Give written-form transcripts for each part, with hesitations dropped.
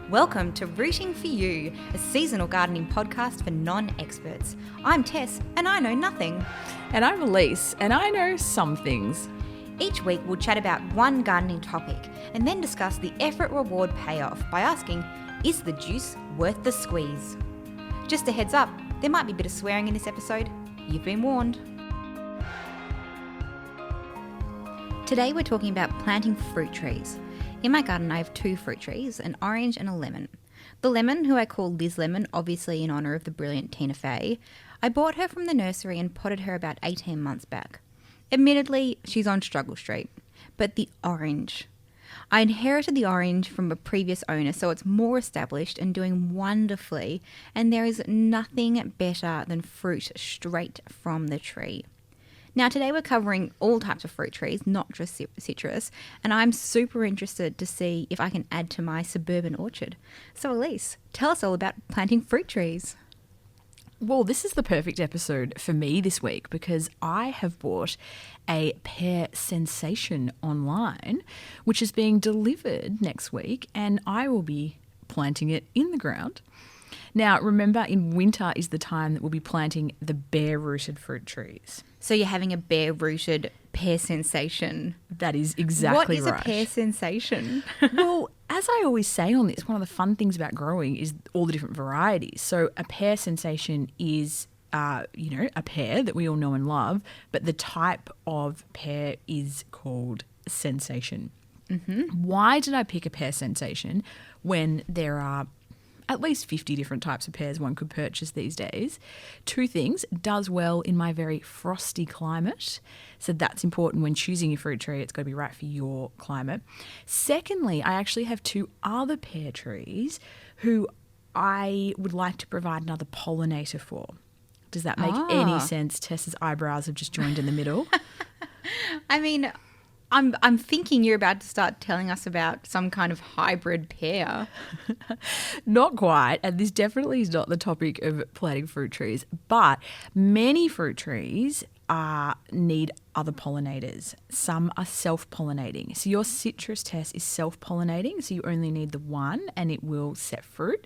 Welcome to Rooting for You, a seasonal gardening podcast for non-experts. I'm Tess, and I know nothing. And I'm Alyce, and I know some things. Each week we'll chat about one gardening topic and then discuss the effort-reward payoff by asking, is the juice worth the squeeze? Just a heads up, there might be a bit of swearing in this episode. You've been warned. Today we're talking about planting fruit trees. In my garden I have two fruit trees, an orange and a lemon. The lemon, who I call Liz Lemon, obviously in honour of the brilliant Tina Fey, I bought her from the nursery and potted her about 18 months back. Admittedly, she's on struggle street. But the orange. I inherited the orange from a previous owner, so it's more established and doing wonderfully, and there is nothing better than fruit straight from the tree. Now today we're covering all types of fruit trees, not just citrus, and I'm super interested to see if I can add to my suburban orchard. So Alyce, tell us all about planting fruit trees. Well, this is the perfect episode for me this week because I have bought a pear sensation online, which is being delivered next week, and I will be planting it in the ground. Now, remember, in winter is the time that we'll be planting the bare-rooted fruit trees. So you're having a bare-rooted pear sensation. That is exactly right. What is a pear sensation? Well, as I always say on this, one of the fun things about growing is all the different varieties. So a pear sensation is, a pear that we all know and love, but the type of pear is called sensation. Mm-hmm. Why did I pick a pear sensation when there are at least 50 different types of pears one could purchase these days? Two things: it does well in my very frosty climate, so that's important when choosing your fruit tree. It's got to be right for your climate. Secondly, I actually have two other pear trees who I would like to provide another pollinator for. Does that make any sense? Tess's eyebrows have just joined in the middle. I mean, I'm thinking you're about to start telling us about some kind of hybrid pear. Not quite, and this definitely is not the topic of planting fruit trees, but many fruit trees need other pollinators. Some are self-pollinating. So your citrus test is self-pollinating, so you only need the one and it will set fruit.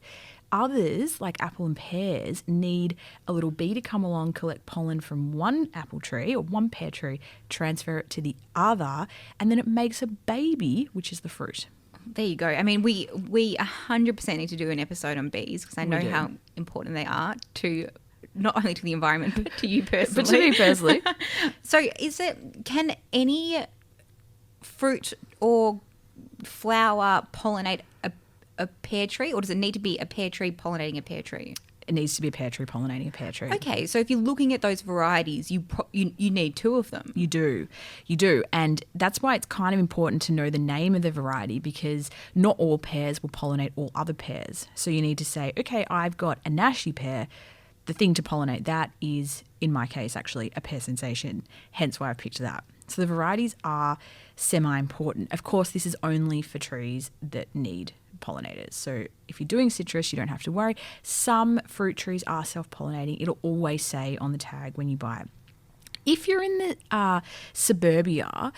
Others, like apple and pears, need a little bee to come along, collect pollen from one apple tree or one pear tree, transfer it to the other, and then it makes a baby, which is the fruit. There you go. I mean, we 100% need to do an episode on bees because I know how important they are to not only to the environment but to you personally. But to me personally. So can any fruit or flower pollinate a pear tree, or does it need to be a pear tree pollinating a pear tree? It needs to be a pear tree pollinating a pear tree. Okay, so if you're looking at those varieties, you need two of them. You do. And that's why it's kind of important to know the name of the variety, because not all pears will pollinate all other pears. So you need to say, okay, I've got a Nashi pear. The thing to pollinate that is, in my case, actually a pear sensation, hence why I've picked that. So the varieties are semi-important. Of course, this is only for trees that need pollinators. So if you're doing citrus, you don't have to worry. Some fruit trees are self-pollinating. It'll always say on the tag when you buy it. If you're in the suburbia,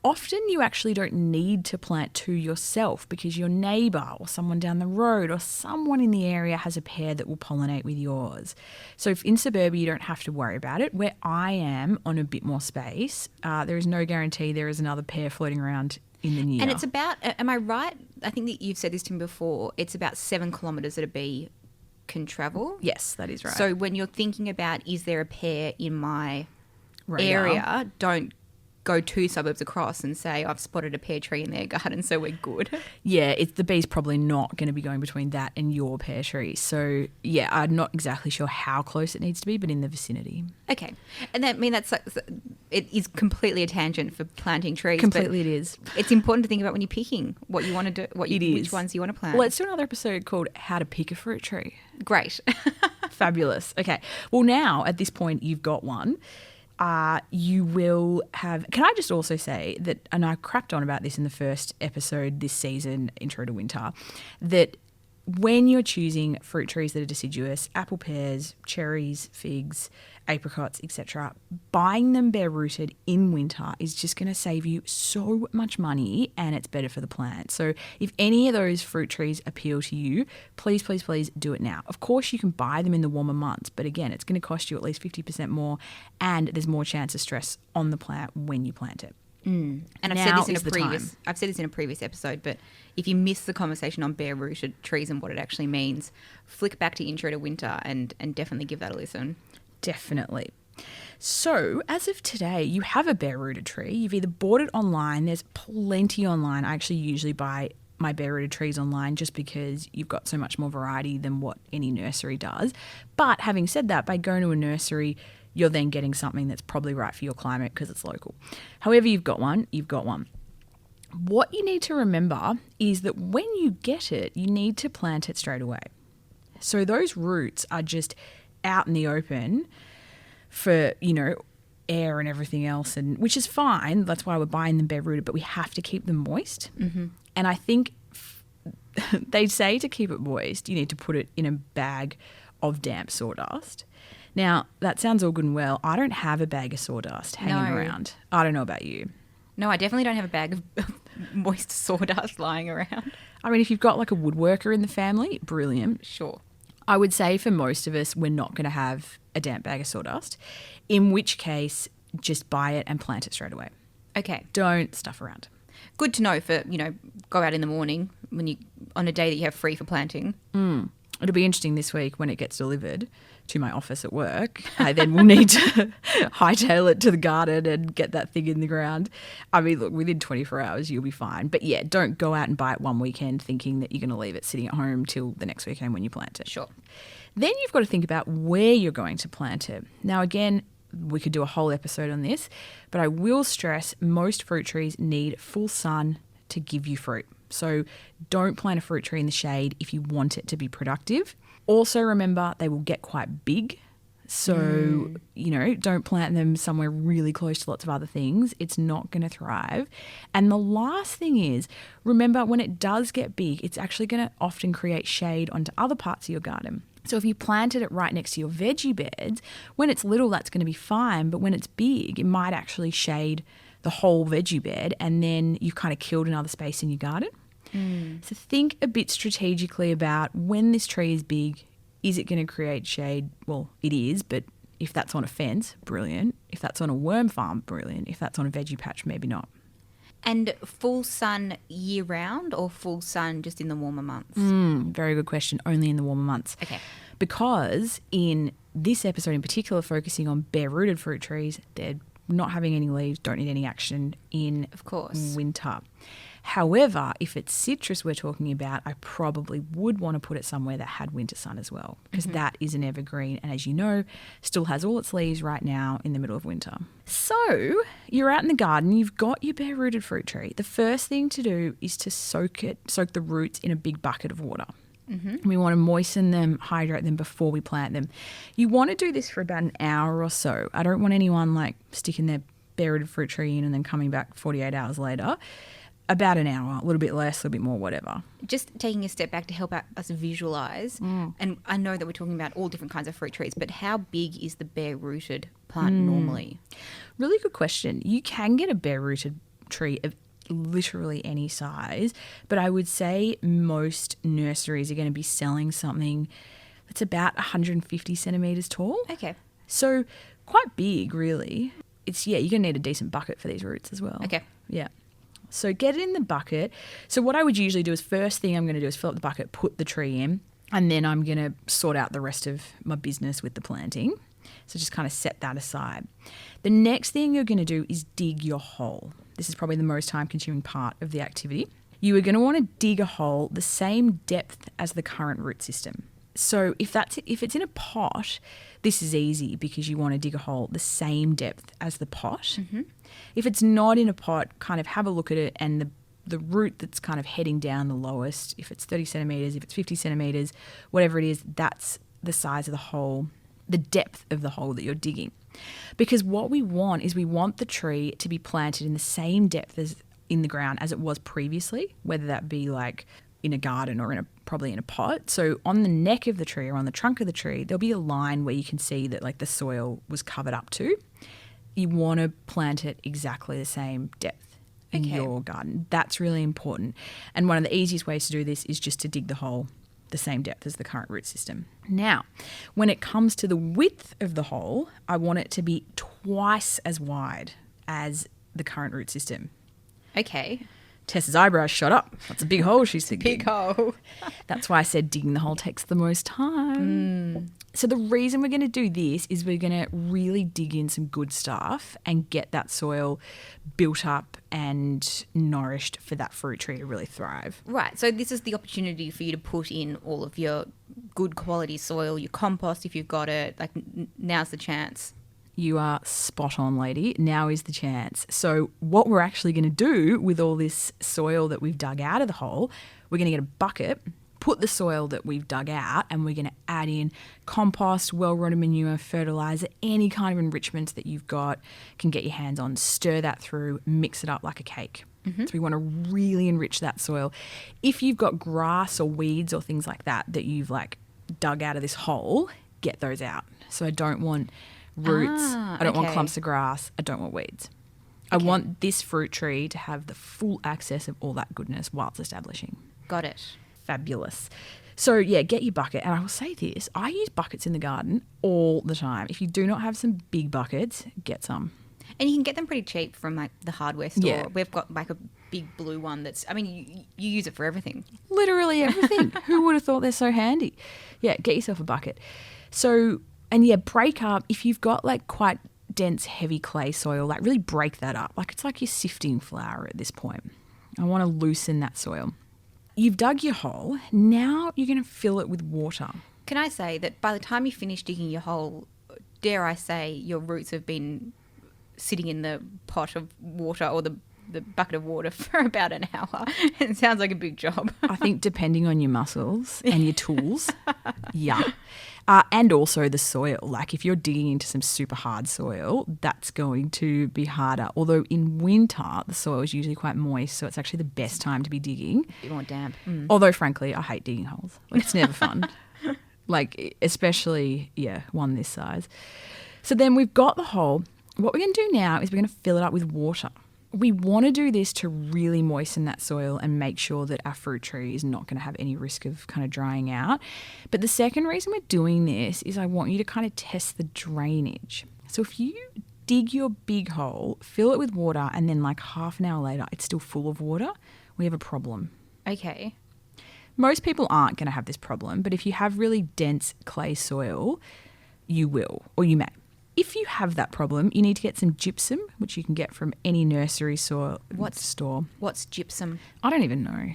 often you actually don't need to plant two yourself because your neighbour or someone down the road or someone in the area has a pear that will pollinate with yours. So if in suburbia, you don't have to worry about it. Where I am on a bit more space, there is no guarantee there is another pear floating around in the new And year. it's about, am I right? I think that you've said this to me before. It's about 7 kilometres that a bee can travel. Yes, that is right. So when you're thinking about, is there a pear in my Radar. area, don't go 2 suburbs across and say, I've spotted a pear tree in their garden, so we're good. Yeah, the bee's probably not going to be going between that and your pear tree. So, yeah, I'm not exactly sure how close it needs to be, but in the vicinity. Okay. And it is completely a tangent for planting trees. Completely it is. It's important to think about when you're picking what you want to do, which ones you want to plant. Well, let's do another episode called How to Pick a Fruit Tree. Great. Fabulous. Okay. Well, now at this point you've got one. You will have, can I just also say that, and I crapped on about this in the first episode this season, Intro to Winter, that when you're choosing fruit trees that are deciduous, apple, pears, cherries, figs, apricots, etc., buying them bare rooted in winter is just going to save you so much money, and it's better for the plant. So if any of those fruit trees appeal to you, please, please, please do it now. Of course, you can buy them in the warmer months, but again, it's going to cost you at least 50% more, and there's more chance of stress on the plant when you plant it. And I've said this in a previous episode, but if you miss the conversation on bare rooted trees and what it actually means, flick back to Intro to Winter and definitely give that a listen. Definitely. So as of today, you have a bare rooted tree. You've either bought it online. There's plenty online. I actually usually buy my bare rooted trees online just because you've got so much more variety than what any nursery does. But having said that, by going to a nursery, you're then getting something that's probably right for your climate because it's local. However, you've got one, you've got one. What you need to remember is that when you get it, you need to plant it straight away. So those roots are just out in the open for, air and everything else, and which is fine. That's why we're buying them bare rooted, but we have to keep them moist. Mm-hmm. And I think they say to keep it moist, you need to put it in a bag of damp sawdust. Now, that sounds all good and well. I don't have a bag of sawdust hanging around. I don't know about you. No, I definitely don't have a bag of moist sawdust lying around. I mean, if you've got like a woodworker in the family, brilliant. Sure. I would say for most of us, we're not going to have a damp bag of sawdust, in which case just buy it and plant it straight away. Okay. Don't stuff around. Good to know for, go out in the morning on a day that you have free for planting. It'll be interesting this week when it gets delivered to my office at work. I then will need to hightail it to the garden and get that thing in the ground. I mean, look, within 24 hours, you'll be fine. But yeah, don't go out and buy it one weekend thinking that you're going to leave it sitting at home till the next weekend when you plant it. Sure. Then you've got to think about where you're going to plant it. Now, again, we could do a whole episode on this, but I will stress most fruit trees need full sun to give you fruit. So don't plant a fruit tree in the shade if you want it to be productive. Also remember, they will get quite big. So, don't plant them somewhere really close to lots of other things. It's not going to thrive. And the last thing is, remember when it does get big, it's actually going to often create shade onto other parts of your garden. So if you planted it right next to your veggie beds, when it's little, that's going to be fine. But when it's big, it might actually shade the whole veggie bed, and then you've kind of killed another space in your garden. So think a bit strategically about when this tree is big, is it going to create shade? Well, it is, but if that's on a fence, brilliant. If that's on a worm farm, brilliant. If that's on a veggie patch, maybe not. And full sun year round or full sun just in the warmer months? Very good question. Only in the warmer months. Okay. Because in this episode in particular, focusing on bare-rooted fruit trees, they're not having any leaves, don't need any action in winter. However, if it's citrus we're talking about, I probably would want to put it somewhere that had winter sun as well, because that is an evergreen and, as you know, still has all its leaves right now in the middle of winter. So you're out in the garden, you've got your bare-rooted fruit tree. The first thing to do is to soak the roots in a big bucket of water. We want to moisten them, hydrate them before we plant them. You want to do this for about an hour or so. I don't want anyone sticking their bare-rooted fruit tree in and then coming back 48 hours later. About an hour, a little bit less, a little bit more, whatever. Just taking a step back to help us visualise, and I know that we're talking about all different kinds of fruit trees, but how big is the bare-rooted plant normally? Really good question. You can get a bare-rooted tree of literally any size, but I would say most nurseries are going to be selling something that's about 150 centimetres tall. Okay. So quite big, really. You're going to need a decent bucket for these roots as well. Okay. Yeah. So get it in the bucket. So what I would usually do is first thing I'm going to do is fill up the bucket, put the tree in, and then I'm going to sort out the rest of my business with the planting. So just kind of set that aside. The next thing you're going to do is dig your hole. This is probably the most time-consuming part of the activity. You are going to want to dig a hole the same depth as the current root system. So if it's in a pot, this is easy because you want to dig a hole the same depth as the pot. If it's not in a pot, kind of have a look at it, and the root that's kind of heading down the lowest, if it's 30 centimetres, if it's 50 centimetres, whatever it is, that's the size of the hole, the depth of the hole that you're digging. Because what we want is we want the tree to be planted in the same depth as in the ground as it was previously, whether that be in a garden or probably in a pot. So on the neck of the tree or on the trunk of the tree, there'll be a line where you can see that like the soil was covered up to. You want to plant it exactly the same depth in your garden. That's really important. And one of the easiest ways to do this is just to dig the hole the same depth as the current root system. Now, when it comes to the width of the hole, I want it to be twice as wide as the current root system. Okay. Tess's eyebrows shot up. That's a big hole she's thinking. Big hole. That's why I said digging the hole takes the most time. So the reason we're going to do this is we're going to really dig in some good stuff and get that soil built up and nourished for that fruit tree to really thrive. Right. So this is the opportunity for you to put in all of your good quality soil, your compost if you've got it. Like now's the chance. You are spot on, lady. Now is the chance. So what we're actually going to do with all this soil that we've dug out of the hole, we're going to get a bucket, put the soil that we've dug out, and we're going to add in compost, well-rotted manure, fertilizer, any kind of enrichments that you've got, can get your hands on, stir that through, mix it up like a cake. So we want to really enrich that soil. If you've got grass or weeds or things like that you've like dug out of this hole, get those out. So I don't want roots, I don't want clumps of grass, I don't want weeds. I want this fruit tree to have the full access of all that goodness whilst establishing. Got it. Fabulous. So yeah, get your bucket. And I will say this, I use buckets in the garden all the time. If you do not have some big buckets, get some. And you can get them pretty cheap from like the hardware store. Yeah. We've got like a big blue one that's, I mean, you use it for everything. Literally everything. Who would have thought they're so handy? Yeah, get yourself a bucket. So, and yeah, break up, if you've got like quite dense, heavy clay soil, like really break that up. Like it's like you're sifting flour at this point. I want to loosen that soil. You've dug your hole. Now you're going to fill it with water. Can I say that by the time you finish digging your hole, dare I say your roots have been sitting in the pot of water or the bucket of water for about an hour? It sounds like a big job. I think depending on your muscles and your tools, yeah. And also the soil. Like if you're digging into some super hard soil, that's going to be harder. Although in winter, the soil is usually quite moist, so it's actually the best time to be digging. A bit more damp. Although, frankly, I hate digging holes. Like it's never fun. Like especially, one this size. So then we've got the hole. What we're going to do now is we're going to fill it up with water. We want to do this to really moisten that soil and make sure that our fruit tree is not going to have any risk of kind of drying out. But the second reason we're doing this is I want you to kind of test the drainage. So if you dig your big hole, fill it with water, and then like half an hour later it's still full of water, we have a problem. Okay. Most people aren't going to have this problem, but if you have really dense clay soil, you will, or you may. If you have that problem, you need to get some gypsum, which you can get from any nursery store. What's gypsum? I don't even know.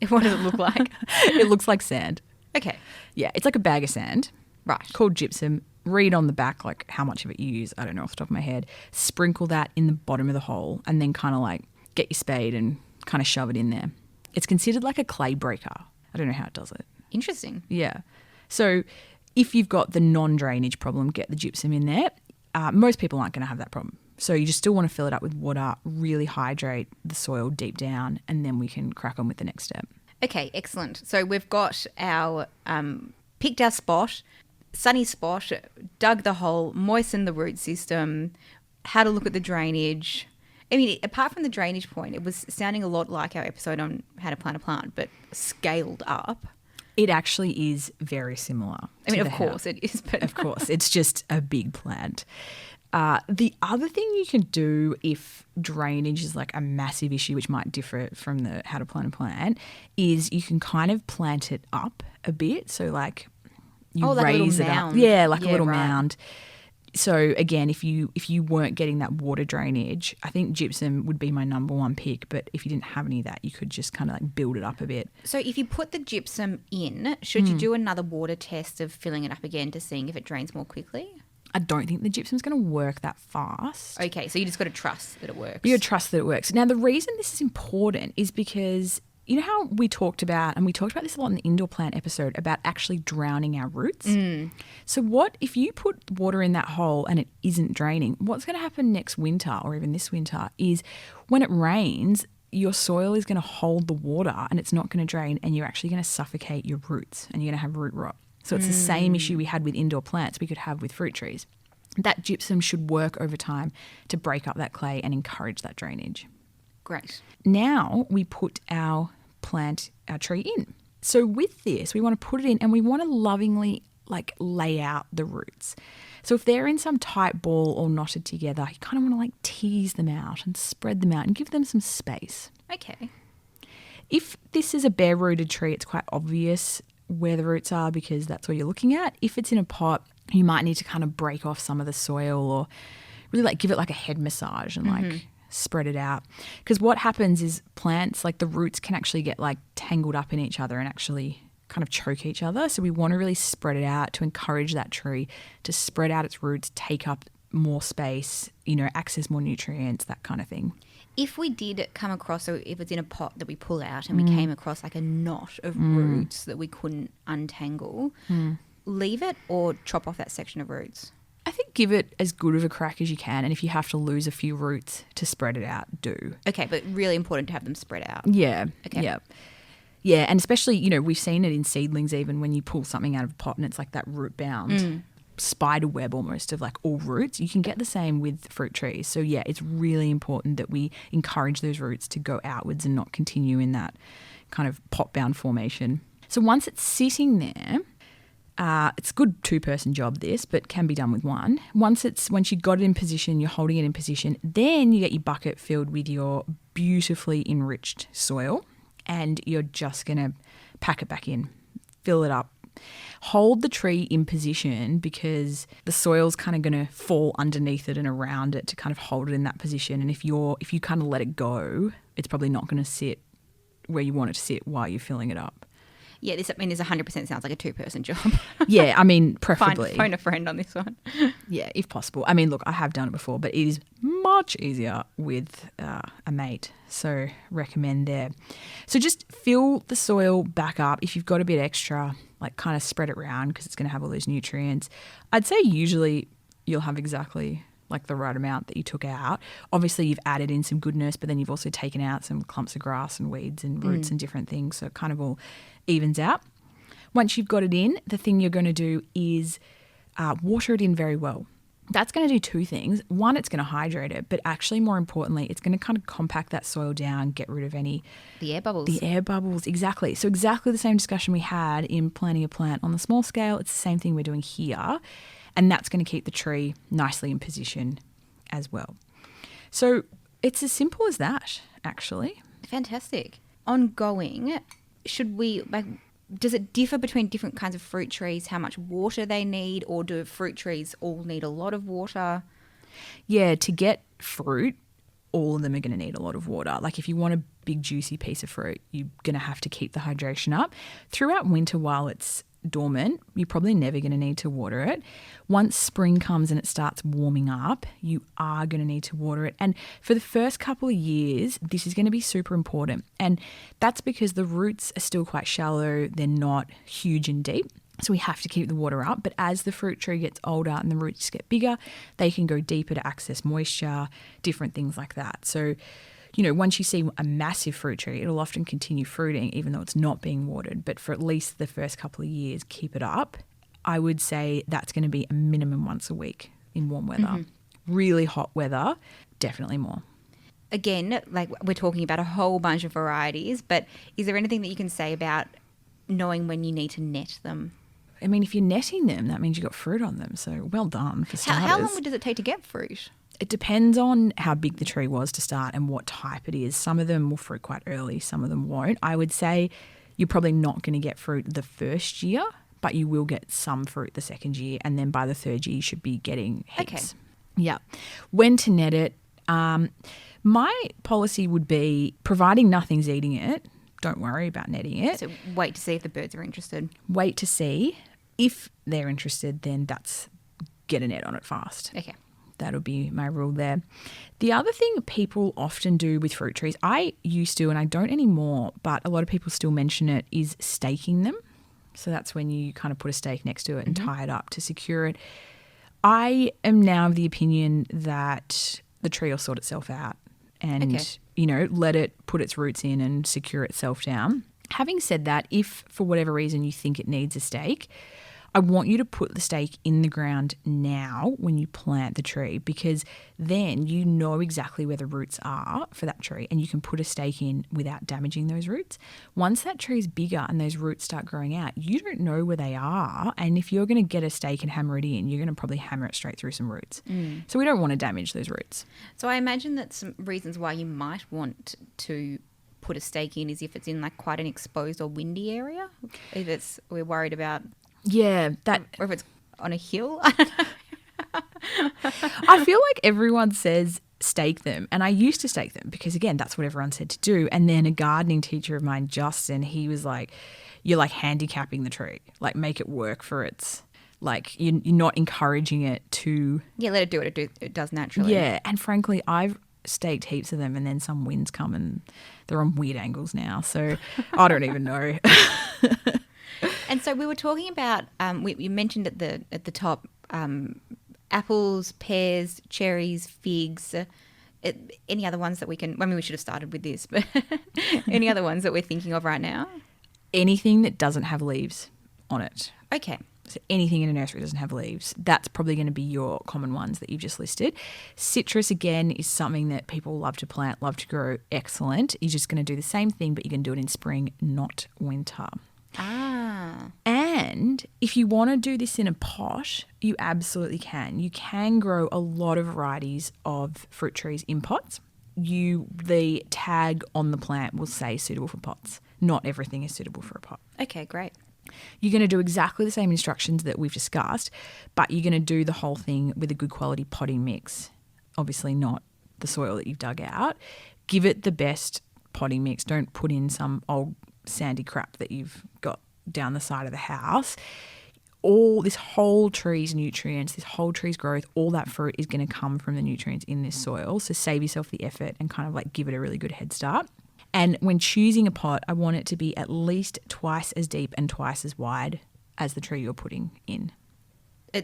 What does it look like? It looks like sand. Okay. Yeah, it's like a bag of sand. Right. Called gypsum. Read on the back like how much of it you use. I don't know off the top of my head. Sprinkle that in the bottom of the hole and then kind of like get your spade and kind of shove it in there. It's considered like a clay breaker. I don't know how it does it. Interesting. Yeah. So if you've got the non-drainage problem, get the gypsum in there. Most people aren't going to have that problem. So you just still want to fill it up with water, really hydrate the soil deep down, and then we can crack on with the next step. Okay, excellent. So we've got our picked our spot, sunny spot, dug the hole, moistened the root system, had a look at the drainage. I mean, apart from the drainage point, it was sounding a lot like our episode on how to plant a plant, but scaled up. It actually is very similar. I mean, of course it is. But of course, it's just a big plant. The other thing you can do if drainage is like a massive issue, which might differ from the how to plant a plant, is you can kind of plant it up a bit. So like you raise it up. Yeah, like a little mound. So again, if you weren't getting that water drainage, I think gypsum would be my number one pick. But if you didn't have any of that, you could just kind of like build it up a bit. So if you put the gypsum in, should you do another water test of filling it up again to seeing if it drains more quickly? I don't think the gypsum's going to work that fast. Okay, so you just got to trust that it works. You got to trust that it works. Now, the reason this is important is because you know how we talked about this a lot in the indoor plant episode about actually drowning our roots? So what if you put water in that hole and it isn't draining, what's going to happen next winter or even this winter is when it rains, your soil is going to hold the water and it's not going to drain, and you're actually going to suffocate your roots and you're going to have root rot. So it's the same issue we had with indoor plants we could have with fruit trees. That gypsum should work over time to break up that clay and encourage that drainage. Great. Now we put our tree in. So with this, we want to put it in and we want to lovingly lay out the roots. So if they're in some tight ball or knotted together, you kind of want to tease them out and spread them out and give them some space. Okay. If this is a bare-rooted tree, it's quite obvious where the roots are because that's what you're looking at. If it's in a pot, you might need to kind of break off some of the soil or really give it a head massage and spread it out. Because what happens is plants, the roots can actually get tangled up in each other and actually kind of choke each other. So we want to really spread it out to encourage that tree to spread out its roots, take up more space, access more nutrients, that kind of thing. If we did come across, so if it's in a pot that we pull out and we came across a knot of roots that we couldn't untangle, leave it or chop off that section of roots? I think give it as good of a crack as you can, and if you have to lose a few roots to spread it out, do. Okay, but really important to have them spread out. Yeah. Okay. Yeah. Yeah, and especially, we've seen it in seedlings even when you pull something out of a pot and it's that root bound spider web almost of all roots. You can get the same with fruit trees. So yeah, it's really important that we encourage those roots to go outwards and not continue in that kind of pot bound formation. So once it's sitting there, it's a good two-person job this, but can be done with one. Once you got it in position, you're holding it in position, then you get your bucket filled with your beautifully enriched soil and you're just going to pack it back in, fill it up. Hold the tree in position because the soil's kind of going to fall underneath it and around it to kind of hold it in that position. And if you kind of let it go, it's probably not going to sit where you want it to sit while you're filling it up. Yeah, this 100% sounds like a two-person job. Yeah, preferably. Phone a friend on this one. Yeah, if possible. Look, I have done it before, but it is much easier with a mate. So recommend there. So just fill the soil back up. If you've got a bit extra, kind of spread it around because it's going to have all those nutrients. I'd say usually you'll have exactly the right amount that you took out. Obviously, you've added in some goodness, but then you've also taken out some clumps of grass and weeds and roots and different things. So it kind of all evens out. Once you've got it in, the thing you're going to do is water it in very well. That's going to do two things. One, it's going to hydrate it, but actually more importantly, it's going to kind of compact that soil down, get rid of any... The air bubbles. The air bubbles, exactly. So exactly the same discussion we had in planting a plant on the small scale. It's the same thing we're doing here. And that's going to keep the tree nicely in position as well. So it's as simple as that, actually. Fantastic. Ongoing, should we... does it differ between different kinds of fruit trees, how much water they need, or do fruit trees all need a lot of water? Yeah, to get fruit, all of them are going to need a lot of water. If you want a big juicy piece of fruit, you're going to have to keep the hydration up. Throughout winter while it's dormant, you're probably never going to need to water it. Once spring comes and it starts warming up, you are going to need to water it. And for the first couple of years, this is going to be super important. And that's because the roots are still quite shallow. They're not huge and deep. So we have to keep the water up. But as the fruit tree gets older and the roots get bigger, they can go deeper to access moisture, different things like that. So once you see a massive fruit tree, it'll often continue fruiting even though it's not being watered. But for at least the first couple of years, keep it up. I would say that's going to be a minimum once a week in warm weather. Mm-hmm. Really hot weather, definitely more. Again, we're talking about a whole bunch of varieties, but is there anything that you can say about knowing when you need to net them? If you're netting them, that means you've got fruit on them. So well done for starters. How long does it take to get fruit? It depends on how big the tree was to start and what type it is. Some of them will fruit quite early, some of them won't. I would say you're probably not going to get fruit the first year, but you will get some fruit the second year, and then by the third year you should be getting heaps. Okay. Yeah. When to net it, my policy would be, providing nothing's eating it, don't worry about netting it. So wait to see if the birds are interested. Wait to see. If they're interested, then get a net on it fast. Okay. That'll be my rule there. The other thing people often do with fruit trees, I used to and I don't anymore, but a lot of people still mention it, is staking them. So that's when you kind of put a stake next to it and tie it up to secure it. I am now of the opinion that the tree will sort itself out and let it put its roots in and secure itself down. Having said that, if for whatever reason you think it needs a stake, I want you to put the stake in the ground now when you plant the tree, because then you know exactly where the roots are for that tree and you can put a stake in without damaging those roots. Once that tree is bigger and those roots start growing out, you don't know where they are. And if you're going to get a stake and hammer it in, you're going to probably hammer it straight through some roots. So we don't want to damage those roots. So I imagine that some reasons why you might want to put a stake in is if it's in like quite an exposed or windy area, if we're worried about... Yeah, or if it's on a hill. I don't know. I feel like everyone says stake them, and I used to stake them because, again, that's what everyone said to do. And then a gardening teacher of mine, Justin, he was like, you're like handicapping the tree, like make it work for its, like you're not encouraging it to... Yeah, let it do what it does naturally. Yeah, and frankly, I've staked heaps of them and then some winds come and they're on weird angles now. So I don't even know. And so we were talking about, you mentioned at the top, apples, pears, cherries, figs. Any other ones that we can? I mean, we should have started with this, but any other ones that we're thinking of right now? Anything that doesn't have leaves on it. Okay. So anything in a nursery doesn't have leaves. That's probably going to be your common ones that you've just listed. Citrus, again, is something that people love to plant, love to grow. Excellent. You're just going to do the same thing, but you can do it in spring, not winter. Ah. And if you want to do this in a pot, you absolutely can. You can grow a lot of varieties of fruit trees in pots. The tag on the plant will say suitable for pots. Not everything is suitable for a pot. Okay, great. You're going to do exactly the same instructions that we've discussed, but you're going to do the whole thing with a good quality potting mix. Obviously not the soil that you've dug out. Give it the best potting mix. Don't put in some old sandy crap that you've got down the side of the house. This whole tree's nutrients, this whole tree's growth, all that fruit is going to come from the nutrients in this soil. So save yourself the effort and kind of like give it a really good head start. And when choosing a pot, I want it to be at least twice as deep and twice as wide as the tree you're putting in.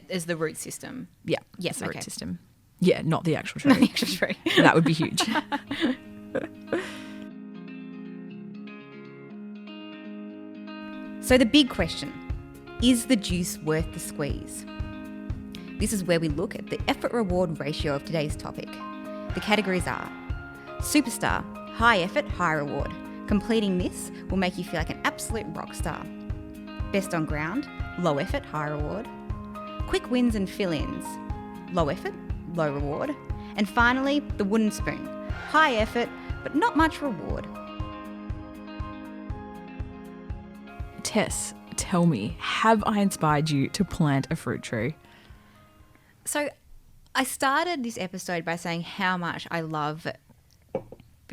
As the root system? Yeah. Yes, the okay. root system. Yeah, not the actual tree. Not the actual tree. That would be huge. So the big question, is the juice worth the squeeze? This is where we look at the effort-reward ratio of today's topic. The categories are superstar, high effort, high reward. Completing this will make you feel like an absolute rock star. Best on ground, low effort, high reward. Quick wins and fill-ins, low effort, low reward. And finally, the wooden spoon, high effort, but not much reward. Tess, tell me, have I inspired you to plant a fruit tree? So I started this episode by saying how much I love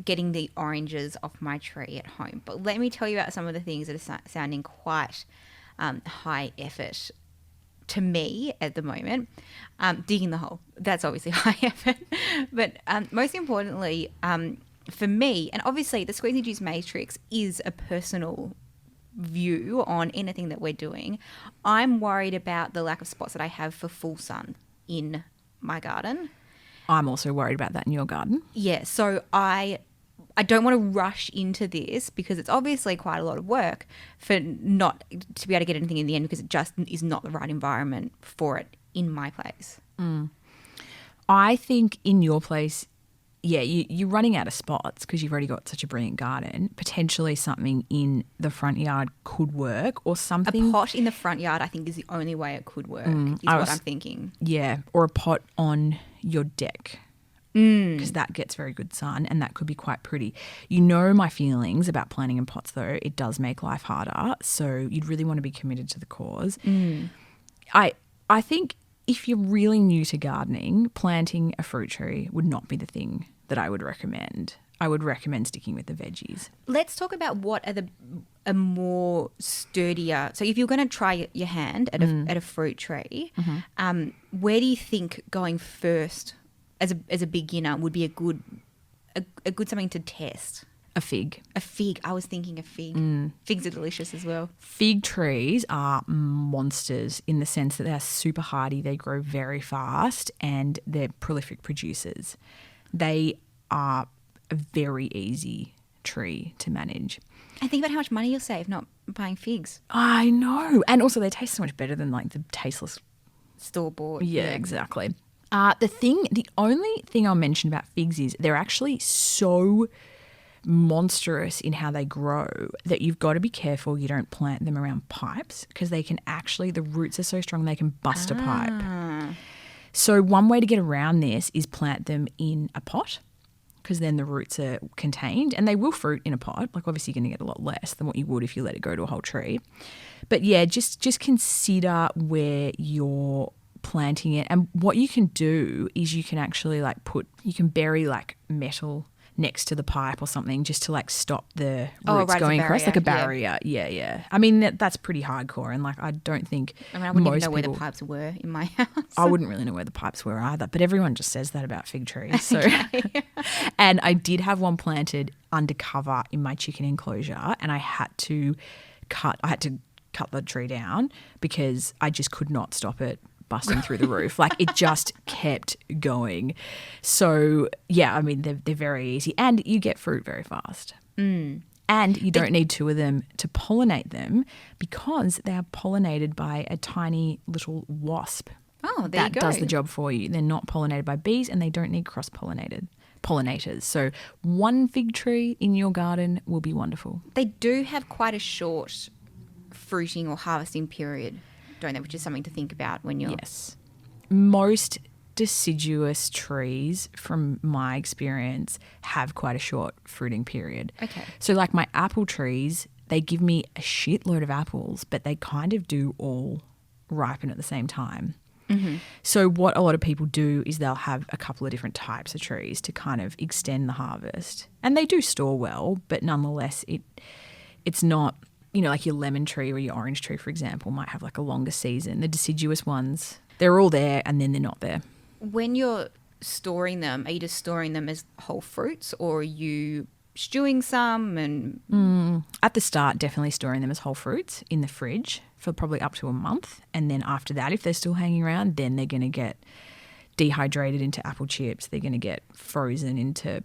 getting the oranges off my tree at home. But let me tell you about some of the things that are sounding quite high effort to me at the moment. Digging the hole, that's obviously high effort. But most importantly, for me, and obviously the Squeeze and Juice Matrix is a personal view on anything that we're doing. I'm worried about the lack of spots that I have for full sun in my garden. I'm also worried about that in your garden. Yeah, so I don't want to rush into this because it's obviously quite a lot of work for not to be able to get anything in the end because it just is not the right environment for it in my place. I think in your place, yeah, you're running out of spots because you've already got such a brilliant garden. Potentially something in the front yard could work or something. A pot in the front yard I think is the only way it could work is what I'm thinking. Yeah, or a pot on your deck because that gets very good sun and that could be quite pretty. You know my feelings about planting in pots though. It does make life harder, so you'd really want to be committed to the cause. I think if you're really new to gardening, planting a fruit tree would not be the thing that I would recommend. I would recommend sticking with the veggies. Let's talk about what are a more sturdier. So if you're going to try your hand at a fruit tree, where do you think going first as a beginner would be a good something to test? A fig. A fig. I was thinking a fig. Figs are delicious as well. Fig trees are monsters in the sense that they're super hardy. They grow very fast and they're prolific producers. They are a very easy tree to manage. And think about how much money you'll save not buying figs. I know. And also they taste so much better than like the tasteless. Store-bought. Yeah, exactly. The only thing I'll mention about figs is they're actually so monstrous in how they grow that you've got to be careful you don't plant them around pipes because they can actually, the roots are so strong they can bust a pipe. So one way to get around this is plant them in a pot because then the roots are contained and they will fruit in a pot. Like obviously you're going to get a lot less than what you would if you let it go to a whole tree. But yeah, just consider where you're planting it. And what you can do is you can actually you can bury like metal next to the pipe or something just to like stop the roots going across like a barrier. Yeah. I mean, that's pretty hardcore. And like, I don't think I wouldn't even know where the pipes were in my house. I wouldn't really know where the pipes were either, but everyone just says that about fig trees. So, and I did have one planted undercover in my chicken enclosure and I had to cut the tree down because I just could not stop it busting through the roof. Like it just kept going. So yeah, I mean, they're very easy and you get fruit very fast. And you don't need two of them to pollinate them because they are pollinated by a tiny little wasp. Oh, there you go. That does the job for you. They're not pollinated by bees and they don't need pollinators. So one fig tree in your garden will be wonderful. They do have quite a short fruiting or harvesting period, don't they? Which is something to think about when you're... Yes. Most deciduous trees, from my experience, have quite a short fruiting period. Okay. So like my apple trees, they give me a shitload of apples, but they kind of do all ripen at the same time. Mm-hmm. So what a lot of people do is they'll have a couple of different types of trees to kind of extend the harvest. And they do store well, but nonetheless, it's not... You know, like your lemon tree or your orange tree, for example, might have like a longer season. The deciduous ones, they're all there and then they're not there. When you're storing them, are you just storing them as whole fruits or are you stewing some? And At the start, definitely storing them as whole fruits in the fridge for probably up to a month. And then after that, if they're still hanging around, then they're going to get dehydrated into apple chips. They're going to get frozen into,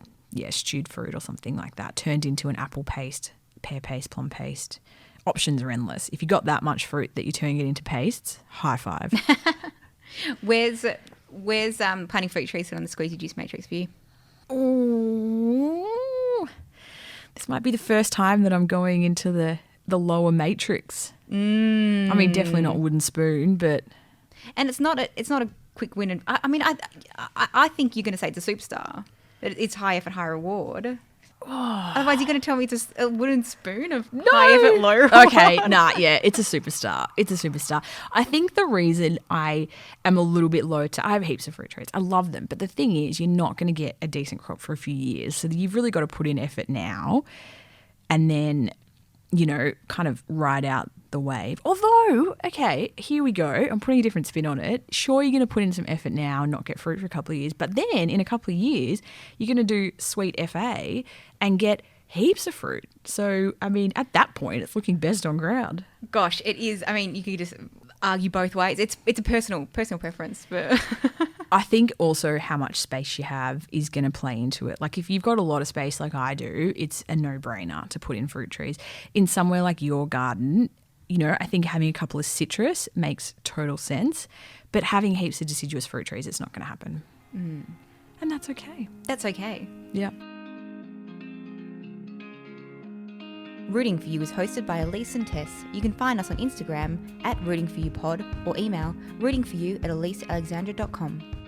stewed fruit or something like that, turned into an apple paste, pear paste, plum paste. Options are endless. If you got that much fruit that you're turning it into pastes, high five. Where's planting fruit trees sit on the squeezy juice matrix for you? Ooh, this might be the first time that I'm going into the lower matrix. I mean, definitely not wooden spoon, but and it's not a quick win. I think you're going to say it's a superstar. It's high effort, high reward. Otherwise, you're going to tell me it's a wooden spoon of high effort, low reward. Okay, it's a superstar. It's a superstar. I think the reason I am a little bit low I have heaps of fruit trees. I love them. But the thing is, you're not going to get a decent crop for a few years. So you've really got to put in effort now and then, kind of ride out the wave. Although, okay, here we go. I'm putting a different spin on it. Sure, you're going to put in some effort now and not get fruit for a couple of years. But then in a couple of years, you're going to do sweet FA and get heaps of fruit. So, I mean, at that point, it's looking best on ground. Gosh, it is. I mean, you could just argue both ways. It's a personal preference. But I think also how much space you have is going to play into it. Like if you've got a lot of space like I do, it's a no-brainer to put in fruit trees. In somewhere like your garden, I think having a couple of citrus makes total sense. But having heaps of deciduous fruit trees, it's not going to happen. And that's okay. That's okay. Yeah. Rooting For You is hosted by Alyce and Tess. You can find us on Instagram @rootingforyoupod or email rootingforyou@alycealexandra.com.